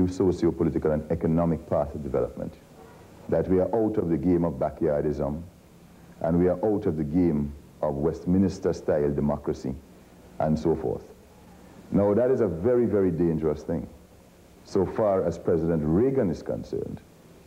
new socio-political and economic path of development, that we are out of the game of backyardism, and we are out of the game of Westminster-style democracy, and so forth. Now, that is a very, very dangerous thing, so far as President Reagan is concerned,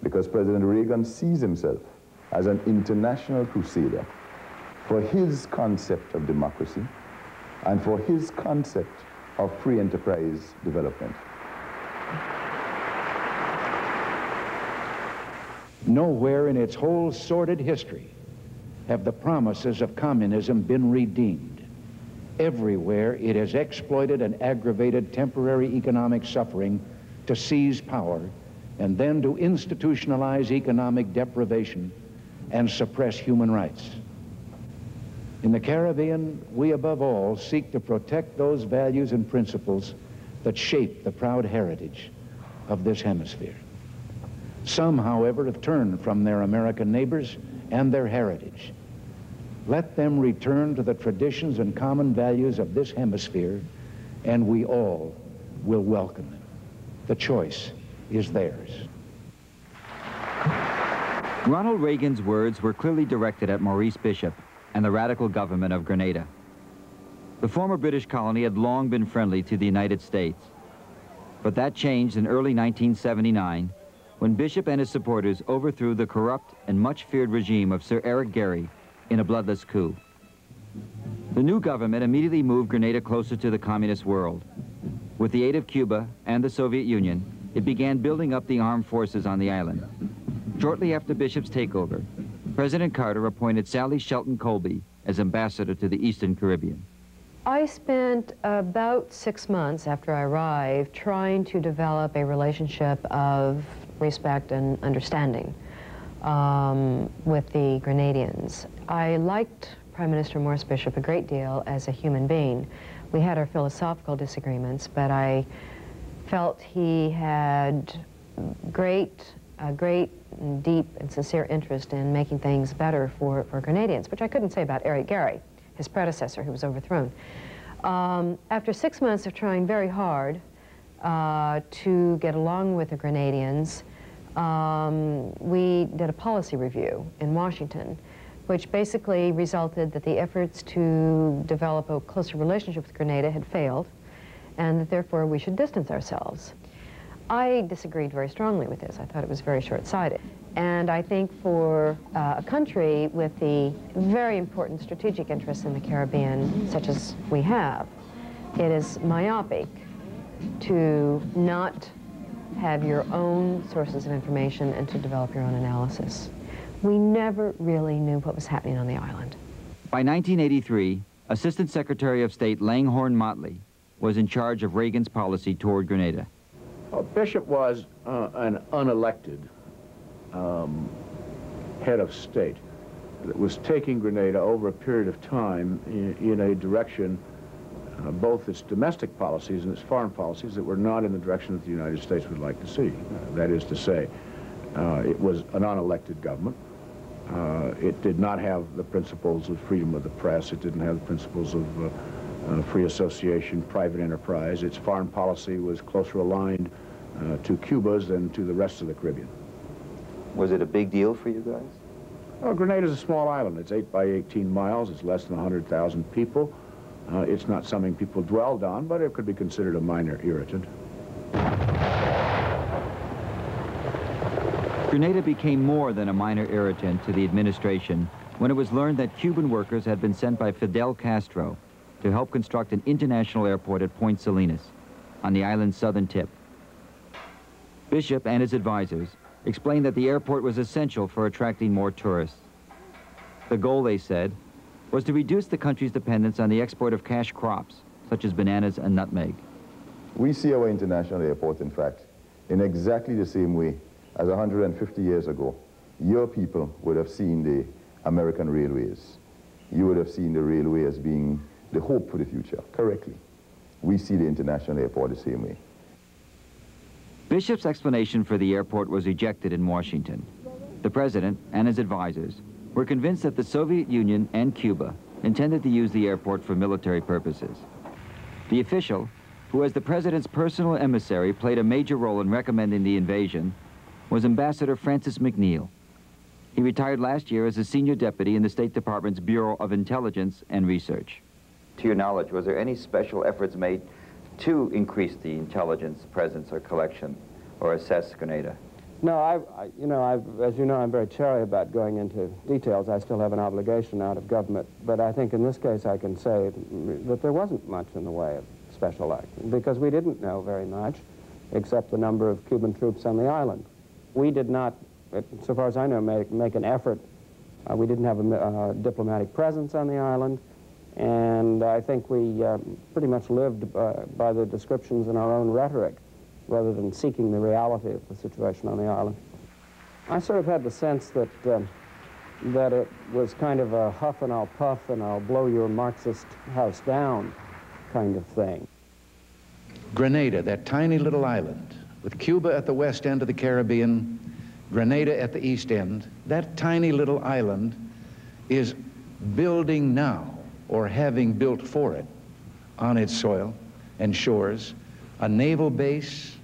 because President Reagan sees himself as an international crusader for his concept of democracy and for his concept of free enterprise development. Nowhere in its whole sordid history have the promises of communism been redeemed. Everywhere it has exploited and aggravated temporary economic suffering to seize power and then to institutionalize economic deprivation and suppress human rights. In the Caribbean, we above all seek to protect those values and principles that shape the proud heritage of this hemisphere. Some, however, have turned from their American neighbors and their heritage. Let them return to the traditions and common values of this hemisphere, and we all will welcome them. The choice is theirs. Ronald Reagan's words were clearly directed at Maurice Bishop and the radical government of Grenada. The former British colony had long been friendly to the United States, but that changed in early 1979 when Bishop and his supporters overthrew the corrupt and much-feared regime of Sir Eric Gairy in a bloodless coup. The new government immediately moved Grenada closer to the communist world. With the aid of Cuba and the Soviet Union, it began building up the armed forces on the island. Shortly after Bishop's takeover, President Carter appointed Sally Shelton Colby as ambassador to the Eastern Caribbean. I spent about 6 months after I arrived trying to develop a relationship of respect and understanding with the Grenadians. I liked Prime Minister Maurice Bishop a great deal as a human being. We had our philosophical disagreements, but I felt he had a great and deep and sincere interest in making things better for Grenadians, which I couldn't say about Eric Gairy, his predecessor, who was overthrown. After 6 months of trying very hard to get along with the Grenadians, we did a policy review in Washington, which basically resulted that the efforts to develop a closer relationship with Grenada had failed, and that therefore we should distance ourselves. I disagreed very strongly with this. I thought it was very short-sighted. And I think for a country with the very important strategic interests in the Caribbean, such as we have, it is myopic to not have your own sources of information and to develop your own analysis. We never really knew what was happening on the island. By 1983, Assistant Secretary of State Langhorne Motley was in charge of Reagan's policy toward Grenada. Well, Bishop was an unelected head of state that was taking Grenada over a period of time in a direction, both its domestic policies and its foreign policies, that were not in the direction that the United States would like to see. That is to say, it was an unelected government. It did not have the principles of freedom of the press. It didn't have the principles of free association, private enterprise. Its foreign policy was closer aligned to Cuba's than to the rest of the Caribbean. Was it a big deal for you guys? Well, Grenada is a small island. It's 8 by 18 miles. It's less than 100,000 people. It's not something people dwelled on, but it could be considered a minor irritant. Grenada became more than a minor irritant to the administration when it was learned that Cuban workers had been sent by Fidel Castro to help construct an international airport at Point Salinas on the island's southern tip. Bishop and his advisors explained that the airport was essential for attracting more tourists. The goal, they said, was to reduce the country's dependence on the export of cash crops, such as bananas and nutmeg. We see our international airport, in fact, in exactly the same way as 150 years ago. Your people would have seen the American railways. You would have seen the railway as being the hope for the future, correctly. We see the international airport the same way. Bishop's explanation for the airport was rejected in Washington. The president and his advisors were convinced that the Soviet Union and Cuba intended to use the airport for military purposes. The official who as the president's personal emissary played a major role in recommending the invasion, was Ambassador Francis McNeil. He retired last year as a senior deputy in the State Department's Bureau of Intelligence and Research. To your knowledge, was there any special efforts made to increase the intelligence presence or collection or assess Grenada? No, as you know, I'm very chary about going into details. I still have an obligation out of government. But I think in this case I can say that there wasn't much in the way of special action, because we didn't know very much, except the number of Cuban troops on the island. We did not, so far as I know, make an effort. We didn't have a diplomatic presence on the island, and I think we pretty much lived by the descriptions in our own rhetoric, rather than seeking the reality of the situation on the island. I sort of had the sense that that it was kind of a huff and I'll puff and I'll blow your Marxist house down kind of thing. Grenada, that tiny little island, with Cuba at the west end of the Caribbean, Grenada at the east end, that tiny little island is building now, or having built for it, on its soil and shores, a naval base,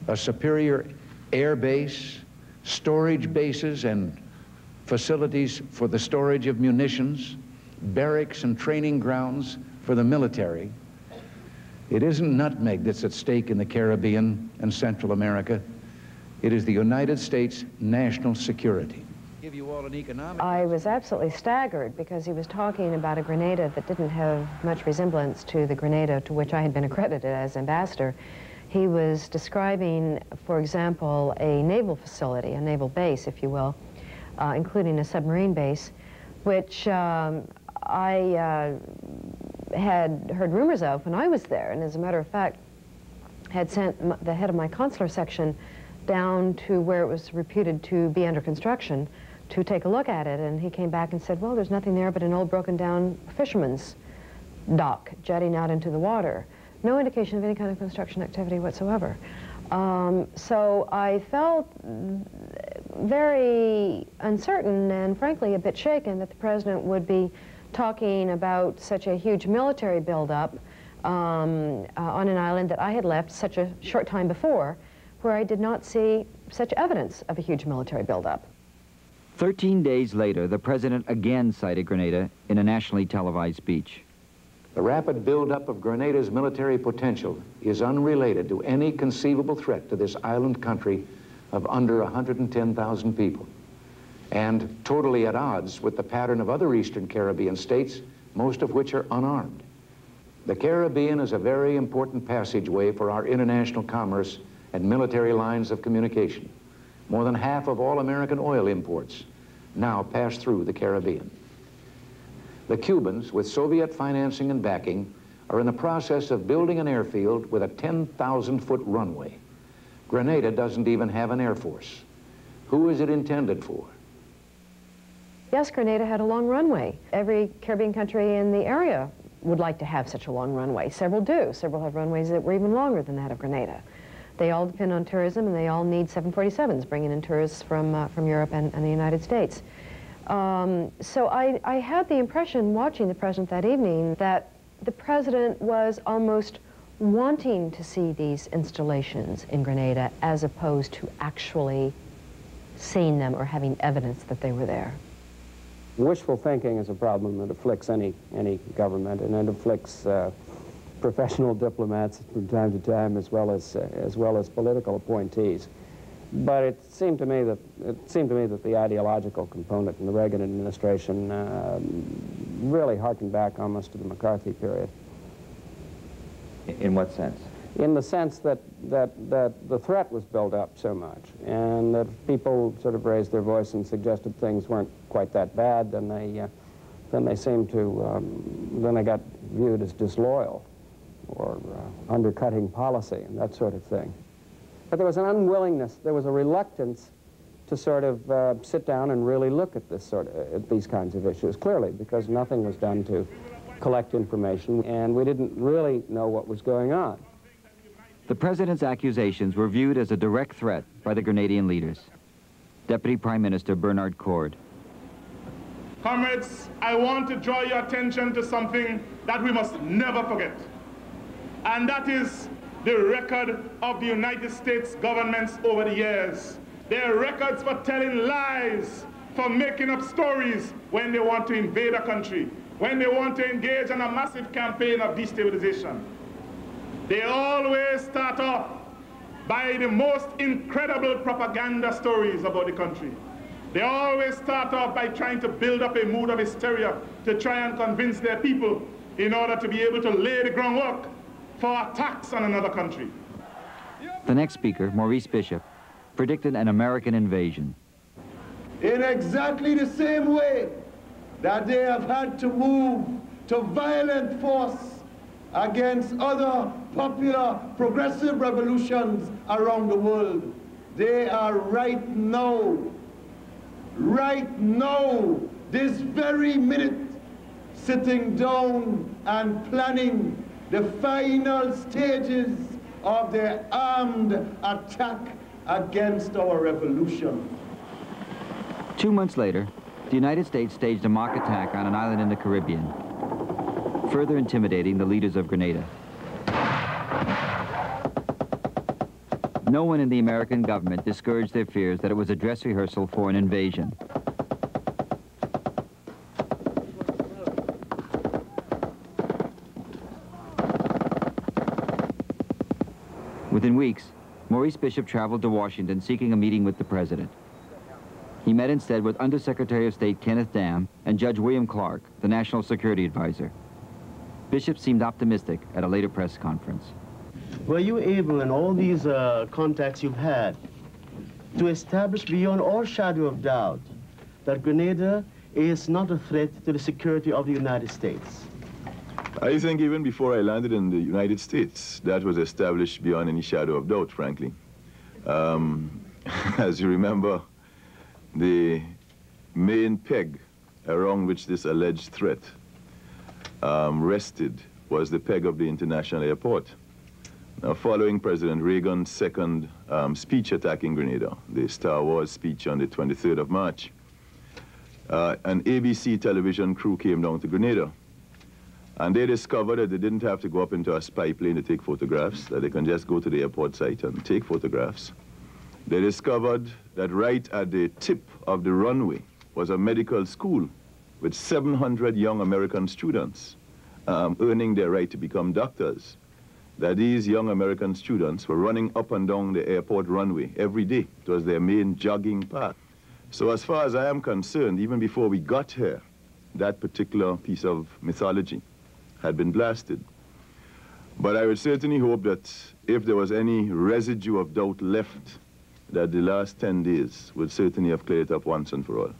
a superior air base, storage bases and facilities for the storage of munitions, barracks and training grounds for the military. It isn't nutmeg that's at stake in the Caribbean and Central America. It is the United States national security. Give you all an economic... I was absolutely staggered because he was talking about a Grenada that didn't have much resemblance to the Grenada to which I had been accredited as ambassador. He was describing, for example, a naval facility, a naval base, if you will, including a submarine base, which I had heard rumors of when I was there, and as a matter of fact, had sent the head of my consular section down to where it was reputed to be under construction to take a look at it, and he came back and said, well, there's nothing there but an old broken down fisherman's dock jutting out into the water. No indication of any kind of construction activity whatsoever. So I felt very uncertain and frankly a bit shaken that the president would be talking about such a huge military buildup on an island that I had left such a short time before, where I did not see such evidence of a huge military buildup. 13 days later, the president again cited Grenada in a nationally televised speech. The rapid buildup of Grenada's military potential is unrelated to any conceivable threat to this island country of under 110,000 people, and totally at odds with the pattern of other Eastern Caribbean states, most of which are unarmed. The Caribbean is a very important passageway for our international commerce and military lines of communication. More than half of all American oil imports now pass through the Caribbean. The Cubans, with Soviet financing and backing, are in the process of building an airfield with a 10,000-foot runway. Grenada doesn't even have an air force. Who is it intended for? Yes, Grenada had a long runway. Every Caribbean country in the area would like to have such a long runway. Several do. Several have runways that were even longer than that of Grenada. They all depend on tourism, and they all need 747s, bringing in tourists from Europe and the United States. So I had the impression, watching the president that evening, that the president was almost wanting to see these installations in Grenada as opposed to actually seeing them or having evidence that they were there. Wishful thinking is a problem that afflicts any government, and it afflicts professional diplomats from time to time, as well as political appointees. But it seemed to me that the ideological component in the Reagan administration really harkened back almost to the McCarthy period. In what sense? In the sense that the threat was built up so much, and that people sort of raised their voice and suggested things weren't quite that bad, then they seemed to then they got viewed as disloyal or undercutting policy and that sort of thing. But there was an unwillingness, there was a reluctance to sort of sit down and really look at these kinds of issues, clearly, because nothing was done to collect information, and we didn't really know what was going on. The president's accusations were viewed as a direct threat by the Grenadian leaders. Deputy Prime Minister Bernard Cord. Comrades, I want to draw your attention to something that we must never forget. And that is the record of the United States governments over the years. Their records for telling lies, for making up stories when they want to invade a country, when they want to engage in a massive campaign of destabilization. They always start off by the most incredible propaganda stories about the country. They always start off by trying to build up a mood of hysteria to try and convince their people in order to be able to lay the groundwork for attacks on another country. The next speaker, Maurice Bishop, predicted an American invasion. In exactly the same way that they have had to move to violent force against other popular progressive revolutions around the world, they are right now, this very minute, sitting down and planning the final stages of their armed attack against our revolution. 2 months later, the United States staged a mock attack on an island in the Caribbean, further intimidating the leaders of Grenada. No one in the American government discouraged their fears that it was a dress rehearsal for an invasion. Within weeks, Maurice Bishop traveled to Washington seeking a meeting with the president. He met instead with Undersecretary of State Kenneth Dam and Judge William Clark, the National Security Advisor. Bishop seemed optimistic at a later press conference. Were you able, in all these contacts you've had, to establish beyond all shadow of doubt that Grenada is not a threat to the security of the United States? I think even before I landed in the United States, that was established beyond any shadow of doubt, frankly. As you remember, the main peg around which this alleged threat rested was the peg of the international airport. Now, following President Reagan's second speech attacking Grenada, the Star Wars speech on the 23rd of March, an ABC television crew came down to Grenada. And they discovered that they didn't have to go up into a spy plane to take photographs, that they can just go to the airport site and take photographs. They discovered that right at the tip of the runway was a medical school with 700 young American students earning their right to become doctors. That these young American students were running up and down the airport runway every day. It was their main jogging path. So as far as I am concerned, even before we got here, that particular piece of mythology had been blasted. But I would certainly hope that if there was any residue of doubt left, that the last 10 days would certainly have cleared it up once and for all.